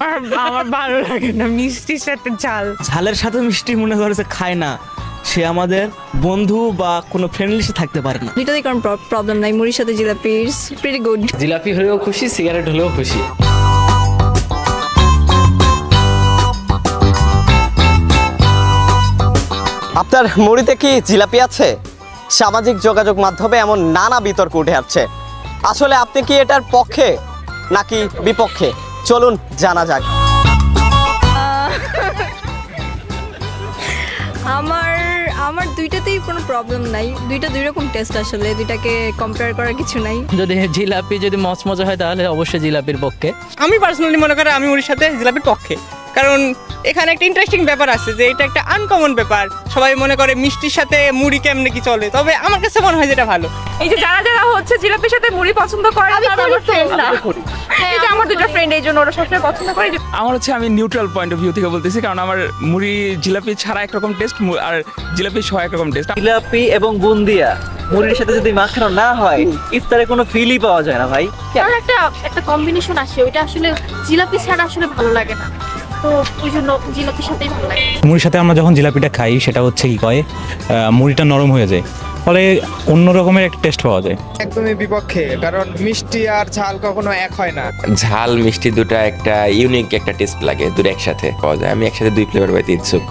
আমার ভালো লাগে না মিষ্টির সাথে ঝাল। ঝালের সাথে মিষ্টি মনে করে যে খায় না, সে আমাদের বন্ধু বা কোনো ফ্রেন্ডের সাথে থাকতে পারে না। দুইটাতেই কোনো প্রবলেম নাই, মুড়ির সাথে জিলাপি ইজ প্রিটি গুড। জিলাপি হলেও খুশি, সিগারেট হলেও খুশি। আপনার মুড়িতে কি জিলাপি আছে? সামাজিক যোগাযোগ মাধ্যমে এমন নানা বিতর্ক উঠে আসছে। আসলে আপনি কি এটার পক্ষে নাকি বিপক্ষে? চলুন জানা যাক। আমার দুইটাতেই কোনো প্রবলেম নাই, দুইটা দুই রকম টেস্ট, আসলে দুইটাকে কম্পেয়ার করার কিছু নাই। যদি জিলাপি যদি মচমচে হয় তাহলে অবশ্যই জিলাপির পক্ষে। আমি পার্সোনালি মনে করি আমি মুড়ির সাথে জিলাপির পক্ষে, কারণ এখানে একটা ইন্টারেস্টিং ব্যাপার আছে যে এটা একটা আনকমন ব্যাপার। সবাই মনে করে মিষ্টির সাথে মুড়ি কেমনে কি চলে, তবে আমার কাছে মনে হয় যেটা ভালো। এই যে যারা যারা হচ্ছে জিলাপির সাথে মুড়ি পছন্দ করে তারা আমার ফ্রেন্ড না, এই যে আমার দুটো ফ্রেন্ড, এই জন্য ওরা সবসময় পছন্দ করে। আমার হচ্ছে আমি নিউট্রাল পয়েন্ট অফ ভিউ থেকে বলতেছি, কারণ আমার মুড়ি জিলাপি ছাড়া একরকম টেস্ট আর জিলাপি সহ একরকম টেস্ট। জিলাপি এবং বুন্দিয়া মুড়ির সাথে যদি মাখানো না হয় ইফতারে কোনো ফিলই পাওয়া যায় না ভাই। কারণ একটা কম্বিনেশন আসে, ওইটা আসলে জিলাপি ছাড়া আসলে ভালো লাগে না, তো ওই জন্য জিলাপির সাথেই ভালো লাগে। মুড়ির সাথে আমরা যখন জিলাপিটা খাই সেটা হচ্ছে কি কয়, মুড়িটা নরম হয়ে যায়, ফলে অন্য রকমের একটা টেস্ট পাওয়া যায়। একদমই বিপক্ষে, কারণ মিষ্টি আর ঝাল কখনো এক হয় না। ঝাল মিষ্টি দুটো একটা ইউনিক একটা টেস্ট লাগে, দুটো একসাথে পাওয়া যায়। আমি একসাথে দুই ফ্লেভার পাইতে ইচ্ছুক।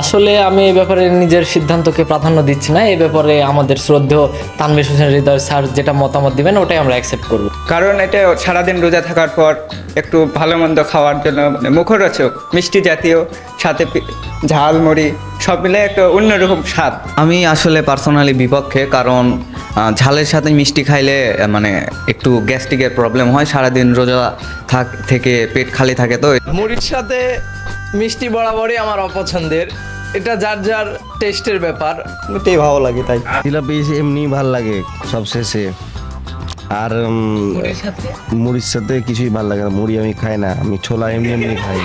আসলে আমি এই ব্যাপারে নিজের সিদ্ধান্তকে প্রাধান্য দিচ্ছি না, এই ব্যাপারে আমাদের শ্রদ্ধেয় তানভীর হোসেন হৃদয় স্যার যেটা মতামত দিবেন ওটাই আমরা অ্যাকসেপ্ট করব। কারণ এটা সারাদিন রোজা থাকার পর একটু ভালো মন্দ খাওয়ার জন্য মুখরোচক, মিষ্টি জাতীয়, সাথে ঝাল মুড়ি সব মিলে একটা অন্যরকম স্বাদ। আমি আসলে পার্সোনালি বিপক্ষে, কারণ ঝালের সাথে মিষ্টি খাইলে মানে একটু গ্যাস্ট্রিকের প্রবলেম হয়, সারাদিন রোজা থেকে পেট খালি থাকে। তো মুড়ির সাথে মিষ্টি বরাবরই আমার অপছন্দের, এটা যার যার টেস্টের ব্যাপার। এটাই ভালো লাগে তাই। জিলাপি এমনি ভাল লাগে সবশেষে, আর মুড়ির সাথে কিছুই ভাল লাগে না। মুড়ি আমি খাই না, আমি ছোলা এমনি খাই।